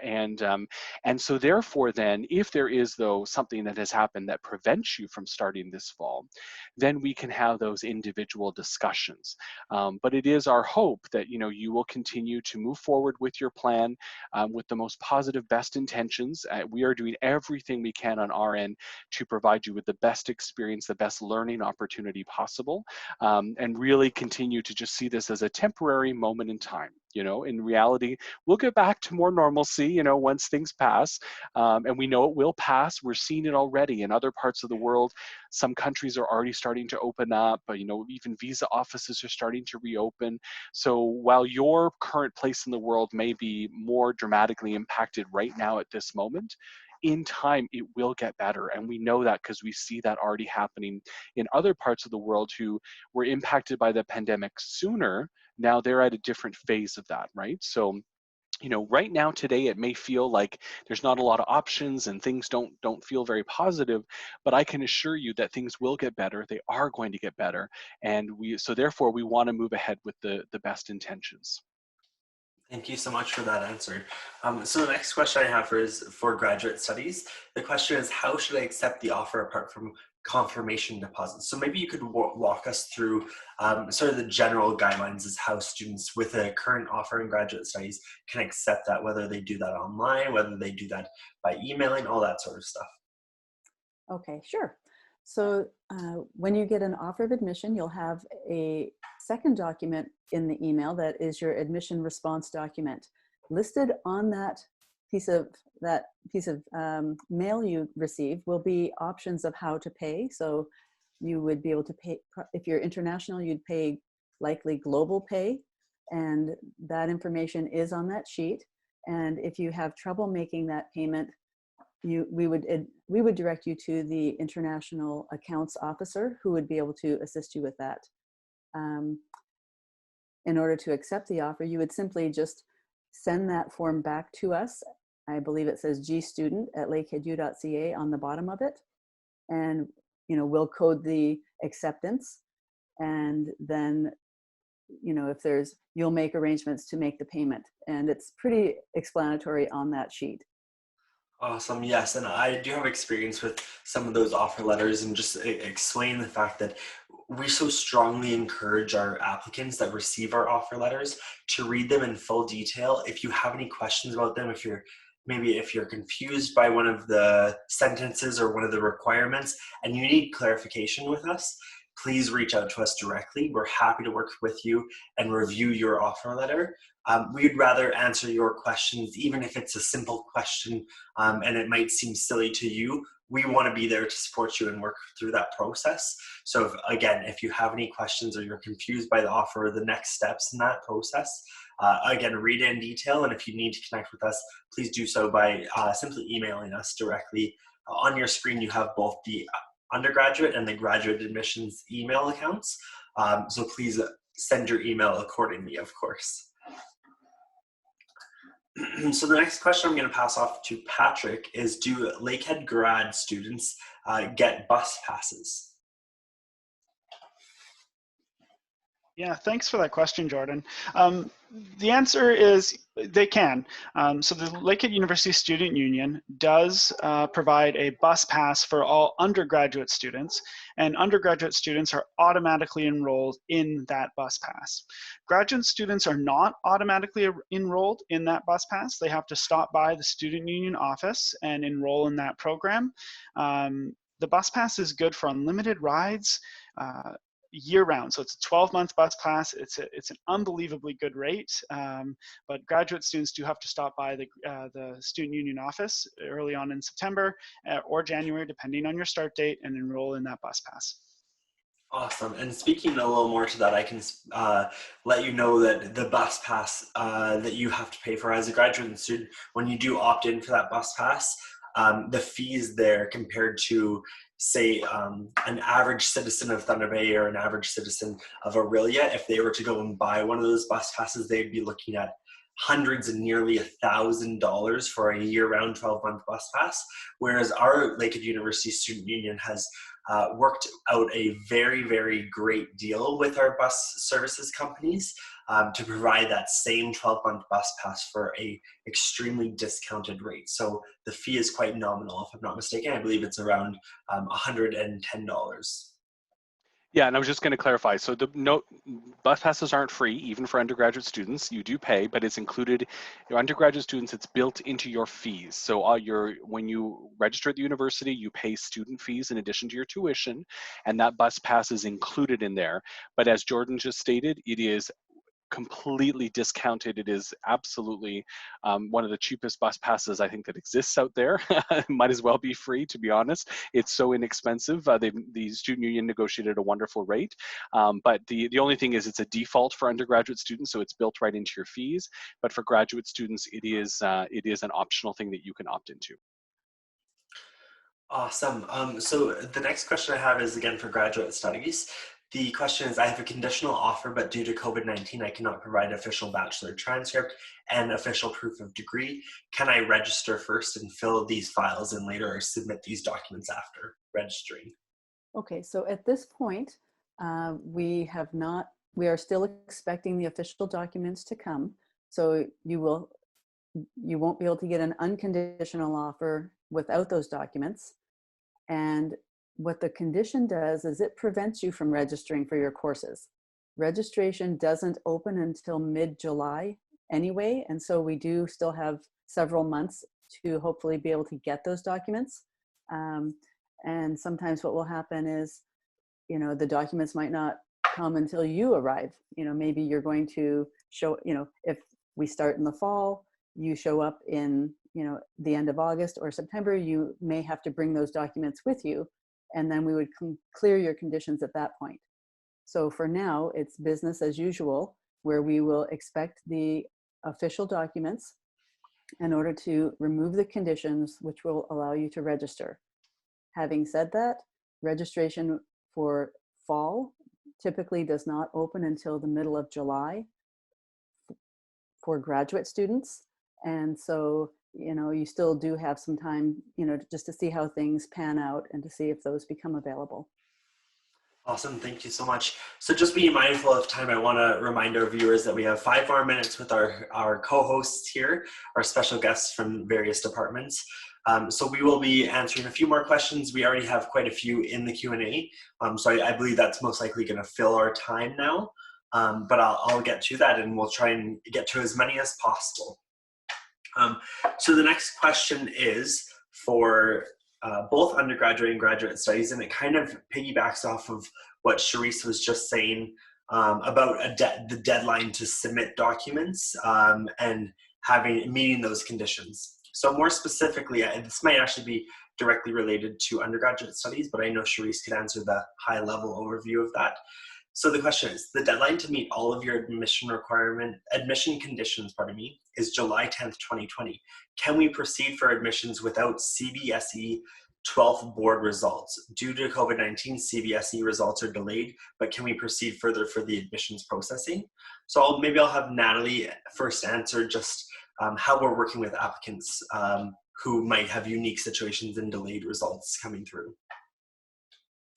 And so therefore then, if there is though something that has happened that prevents you from starting this fall, then we can have those individual discussions. But it is our hope that you will continue to move forward with your plan, with the most positive, best intentions. We are doing everything we can on our end to provide you with the best experience, the best learning opportunity possible, and really continue to just see this as a temporary moment in time. In reality, we'll get back to more normalcy, once things pass, and we know it will pass. We're seeing it already in other parts of the world. Some countries are already starting to open up, but even visa offices are starting to reopen. So while your current place in the world may be more dramatically impacted right now at this moment, in time it will get better. And we know that because we see that already happening in other parts of the world who were impacted by the pandemic sooner. Now they're at a different phase of that, right? So right now today it may feel like there's not a lot of options and things don't feel very positive, but I can assure you that things will get better. They are going to get better, and therefore we want to move ahead with the best intentions. Thank you so much for that answer. So the next question I have is for graduate studies. The question is, how should I accept the offer apart from confirmation deposits? So maybe you could walk us through sort of the general guidelines as how students with a current offer in graduate studies can accept that, whether they do that online, whether they do that by emailing, all that sort of stuff. Okay, sure. So when you get an offer of admission, you'll have a second document in the email that is your admission response document. Listed on that piece of mail you receive will be options of how to pay. So you would be able to pay, if you're international, you'd pay likely global pay, and that information is on that sheet. And if you have trouble making that payment, we would direct you to the international accounts officer, who would be able to assist you with that. In order to accept the offer, you would simply just send that form back to us. I believe it says gstudent@lakeheadu.ca on the bottom of it, and we'll code the acceptance, and then if you'll make arrangements to make the payment, and it's pretty explanatory on that sheet. Awesome. Yes. And I do have experience with some of those offer letters, and just explain the fact that we so strongly encourage our applicants that receive our offer letters to read them in full detail. If you have any questions about them, if you're confused by one of the sentences or one of the requirements and you need clarification with us, please reach out to us directly. We're happy to work with you and review your offer letter. We'd rather answer your questions, even if it's a simple question and it might seem silly to you. We want to be there to support you and work through that process. So if you have any questions or you're confused by the offer or the next steps in that process, again, read it in detail. And if you need to connect with us, please do so by simply emailing us directly. On your screen, you have both the undergraduate and the graduate admissions email accounts. So please send your email accordingly, of course. So the next question I'm going to pass off to Patrick is, do Lakehead grad students get bus passes? Yeah, thanks for that question, Jordan. The answer is they can. So the Lakehead University Student Union does provide a bus pass for all undergraduate students, and undergraduate students are automatically enrolled in that bus pass. Graduate students are not automatically enrolled in that bus pass. They have to stop by the Student Union office and enroll in that program. The bus pass is good for unlimited rides, year-round. So it's a 12-month bus pass. It's an unbelievably good rate, but graduate students do have to stop by the Student Union office early on in September or January, depending on your start date, and enroll in that bus pass. Awesome. And speaking a little more to that, I can let you know that the bus pass that you have to pay for as a graduate student, when you do opt in for that bus pass, the fees there compared to, say, an average citizen of Thunder Bay or an average citizen of Aurelia, if they were to go and buy one of those bus passes, they'd be looking at hundreds and nearly $1,000 for a year-round 12-month bus pass, whereas our Lakehead University Student Union has worked out a very, very great deal with our bus services companies to provide that same 12-month bus pass for a extremely discounted rate. So the fee is quite nominal, if I'm not mistaken. I believe it's around $110. Yeah, and I was just going to clarify. So bus passes aren't free, even for undergraduate students. You do pay, but it's included. Your undergraduate students, it's built into your fees. So when you register at the university, you pay student fees in addition to your tuition, and that bus pass is included in there. But as Jordan just stated, it is completely discounted. It is absolutely one of the cheapest bus passes I think that exists out there. Might as well be free, to be honest. It's so inexpensive. The student union negotiated a wonderful rate, but the only thing is it's a default for undergraduate students, so it's built right into your fees. But for graduate students, it is an optional thing that you can opt into. Awesome. So the next question I have is again for graduate studies. The question is, I have a conditional offer, but due to COVID-19, I cannot provide official bachelor transcript and official proof of degree. Can I register first and fill these files in later, or submit these documents after registering? Okay, so at this point, we are still expecting the official documents to come. So you won't be able to get an unconditional offer without those documents. And what the condition does is it prevents you from registering for your courses. Registration doesn't open until mid-July anyway, and so we do still have several months to hopefully be able to get those documents. And sometimes what will happen is, the documents might not come until you arrive. Maybe you're going to show, if we start in the fall, you show up in, the end of August or September, you may have to bring those documents with you, and then we would clear your conditions at that point. So for now, it's business as usual, where we will expect the official documents in order to remove the conditions, which will allow you to register. Having said that, registration for fall typically does not open until the middle of July for graduate students. And so, you still do have some time, just to see how things pan out and to see if those become available. Awesome, thank you so much. So just being mindful of time, I want to remind our viewers that we have 5 more minutes with our co-hosts here, our special guests from various departments. So we will be answering a few more questions. We already have quite a few in the Q&A, so I believe that's most likely going to fill our time now. But I'll get to that, and we'll try and get to as many as possible. So the next question is for both undergraduate and graduate studies, and it kind of piggybacks off of what Charisse was just saying about the deadline to submit documents and meeting those conditions. So more specifically, this might actually be directly related to undergraduate studies, but I know Charisse could answer the high-level overview of that. So the question is, the deadline to meet all of your admission conditions, is July 10th, 2020. Can we proceed for admissions without Cbse 12th board results? Due to COVID-19, Cbse results are delayed, but can we proceed further for the admissions processing? So maybe I'll have Natalie first answer just how we're working with applicants who might have unique situations and delayed results coming through.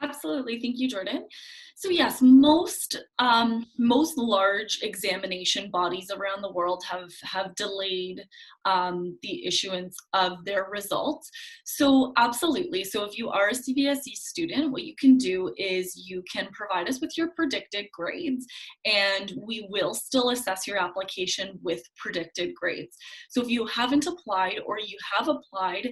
Absolutely, thank you, Jordan. So yes, most large examination bodies around the world have delayed the issuance of their results. So absolutely. So if you are a Cbse student, what you can do is you can provide us with your predicted grades, and we will still assess your application with predicted grades. So if you haven't applied or you have applied,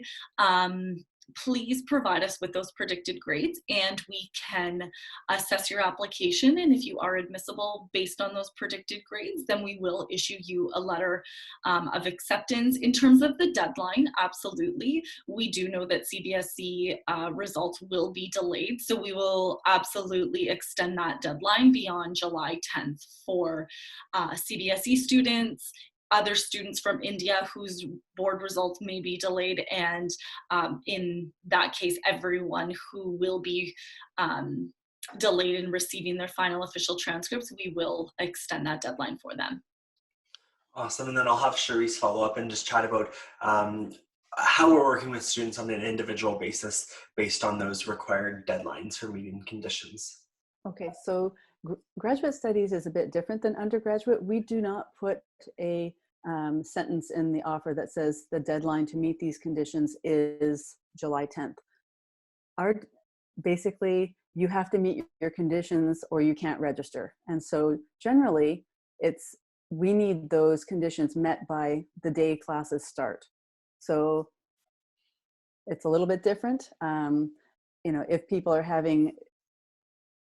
please provide us with those predicted grades and we can assess your application. And if you are admissible based on those predicted grades, then we will issue you a letter of acceptance. In terms of the deadline, absolutely. We do know that Cbse results will be delayed, so we will absolutely extend that deadline beyond July 10th for Cbse students, other students from India whose board results may be delayed, and in that case, everyone who will be delayed in receiving their final official transcripts, we will extend that deadline for them. Awesome, and then I'll have Charisse follow up and just chat about how we're working with students on an individual basis based on those required deadlines for meeting conditions. Okay, so graduate studies is a bit different than undergraduate. We do not put a sentence in the offer that says the deadline to meet these conditions is July 10th. Basically, you have to meet your conditions or you can't register. And so generally, we need those conditions met by the day classes start. So it's a little bit different. If people are having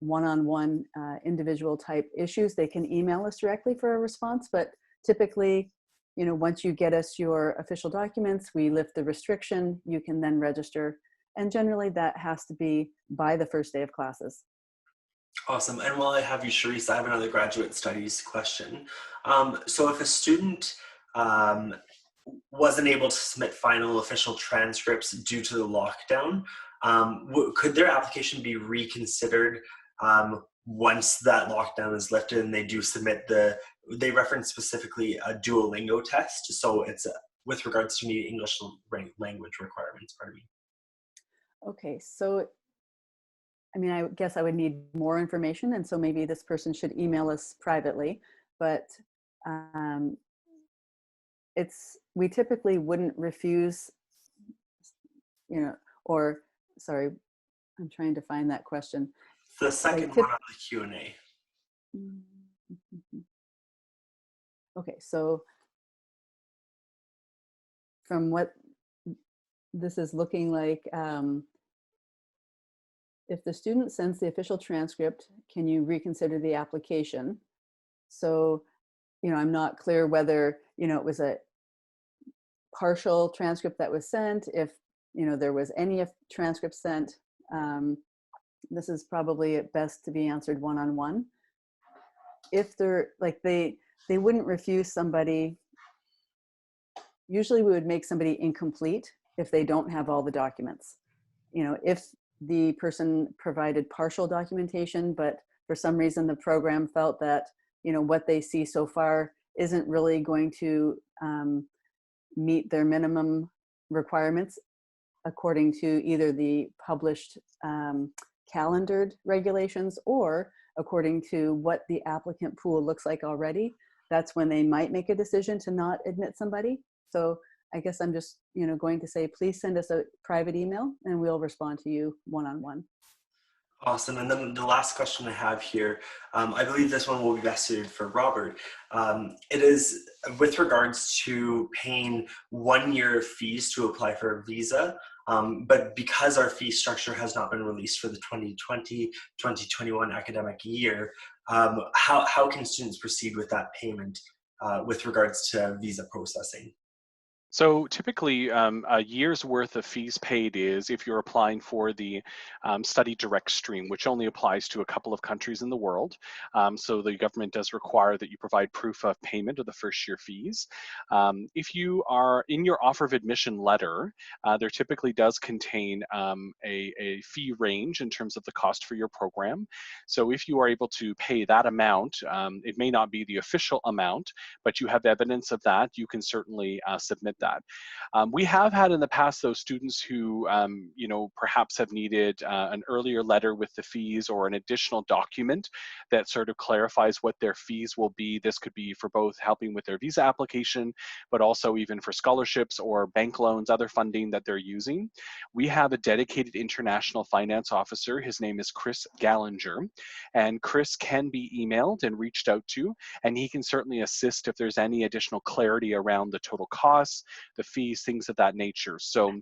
one-on-one individual type issues, they can email us directly for a response. But typically, once you get us your official documents, we lift the restriction, you can then register. And generally that has to be by the first day of classes. Awesome. And while I have you, Charisse, I have another graduate studies question. So if a student wasn't able to submit final official transcripts due to the lockdown, could their application be reconsidered once that lockdown is lifted and they do submit they reference specifically a Duolingo test, so it's with regards to meeting English language requirements, pardon me. Okay, so I guess I would need more information, and so maybe this person should email us privately, but we typically wouldn't refuse, sorry, I'm trying to find that question. The second one on the Q&A. Okay, so from what this is looking like, if the student sends the official transcript, can you reconsider the application? So, I'm not clear whether, it was a partial transcript that was sent, if, there was any transcript sent. This is probably at best to be answered one-on-one. If they're they wouldn't refuse somebody. Usually we would make somebody incomplete if they don't have all the documents. If the person provided partial documentation, but for some reason the program felt that, what they see so far isn't really going to meet their minimum requirements according to either the published calendared regulations or according to what the applicant pool looks like already, that's when they might make a decision to not admit somebody. So I guess I'm just, going to say, please send us a private email and we'll respond to you one-on-one. Awesome. And then the last question I have here, I believe this one will be best suited for Robert. It is with regards to paying 1 year of fees to apply for a visa. But because our fee structure has not been released for the 2020-2021 academic year, how can students proceed with that payment with regards to visa processing? So typically, a year's worth of fees paid is if you're applying for the study direct stream, which only applies to a couple of countries in the world. So the government does require that you provide proof of payment of the first year fees. If you are in your offer of admission letter, there typically does contain a fee range in terms of the cost for your program. So if you are able to pay that amount, it may not be the official amount, but you have evidence of that, you can certainly submit that. We have had in the past those students who, perhaps have needed an earlier letter with the fees or an additional document that sort of clarifies what their fees will be. This could be for both helping with their visa application, but also even for scholarships or bank loans, other funding that they're using. We have a dedicated international finance officer. His name is Chris Gallinger, and Chris can be emailed and reached out to, and he can certainly assist if there's any additional clarity around the total costs, the fees, things of that nature. So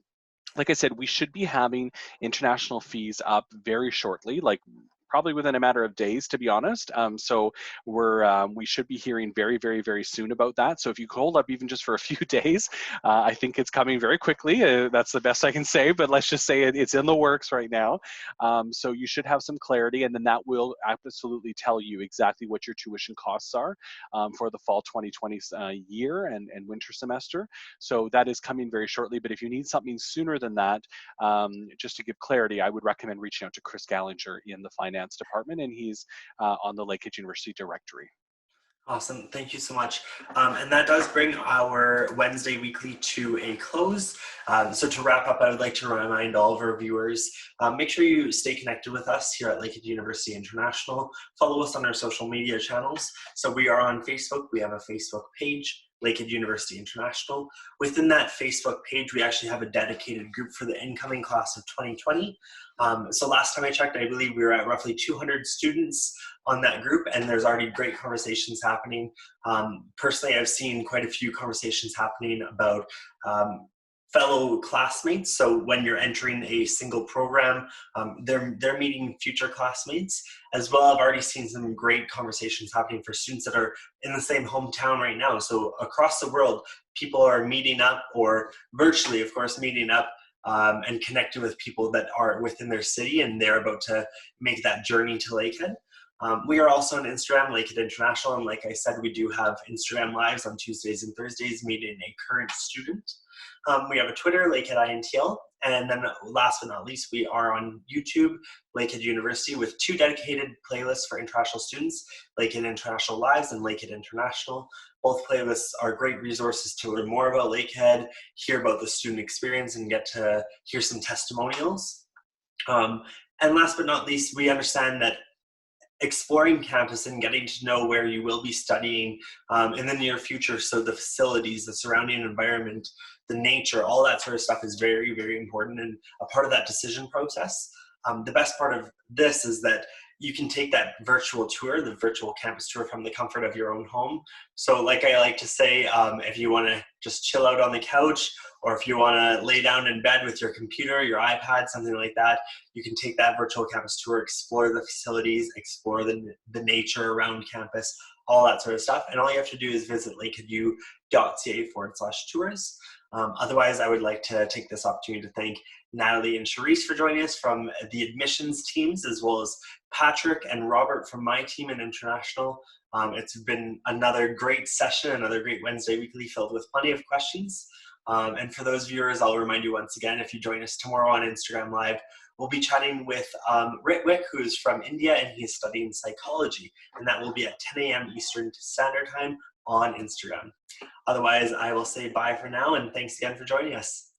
like I said, we should be having international fees up very shortly, like probably within a matter of days, to be honest. So we should be hearing very, very, very soon about that. So if you hold up even just for a few days, I think it's coming very quickly. That's the best I can say, but let's just say it's in the works right now. So you should have some clarity, and then that will absolutely tell you exactly what your tuition costs are for the fall 2020 year and winter semester. So that is coming very shortly. But if you need something sooner than that, just to give clarity, I would recommend reaching out to Chris Gallinger in the finance department, and he's on the Lakehead University directory. Awesome, thank you so much. And that does bring our Wednesday weekly to a close. So to wrap up, I would like to remind all of our viewers, make sure you stay connected with us here at Lakehead University International. Follow us on our social media channels. So we are on Facebook. We have a Facebook page, Lakehead University International. Within that Facebook page, we actually have a dedicated group for the incoming class of 2020. So last time I checked, I believe we were at roughly 200 students on that group, and there's already great conversations happening. Personally, I've seen quite a few conversations happening about fellow classmates. So when you're entering a single program, they're meeting future classmates as well. I've already seen some great conversations happening for students that are in the same hometown right now. So across the world, people are meeting up, or virtually, of course, meeting up and connecting with people that are within their city, and they're about to make that journey to Lakehead. We are also on Instagram, Lakehead International, and like I said, we do have Instagram Lives on Tuesdays and Thursdays meeting a current student. We have a Twitter, Lakehead INTL, and then last but not least, we are on YouTube, Lakehead University, with 2 dedicated playlists for international students, Lakehead International Lives and Lakehead International. Both playlists are great resources to learn more about Lakehead, hear about the student experience, and get to hear some testimonials. And last but not least, we understand that exploring campus and getting to know where you will be studying in the near future, so the facilities, the surrounding environment, the nature, all that sort of stuff is very, very important and a part of that decision process. The best part of this is that you can take that virtual tour, the virtual campus tour, from the comfort of your own home. So like I like to say, if you want to just chill out on the couch, or if you want to lay down in bed with your computer, your iPad, something like that, you can take that virtual campus tour, explore the facilities, explore the nature around campus, all that sort of stuff. And all you have to do is visit lakeheadu.ca/tours. Otherwise, I would like to take this opportunity to thank Natalie and Charisse for joining us from the admissions teams, as well as Patrick and Robert from my team in International. It's been another great session, another great Wednesday weekly filled with plenty of questions. And for those viewers, I'll remind you once again, if you join us tomorrow on Instagram Live, we'll be chatting with Ritwik, who's from India, and he's studying psychology. And that will be at 10 a.m. Eastern Standard Time on Instagram. Otherwise, I will say bye for now, and thanks again for joining us.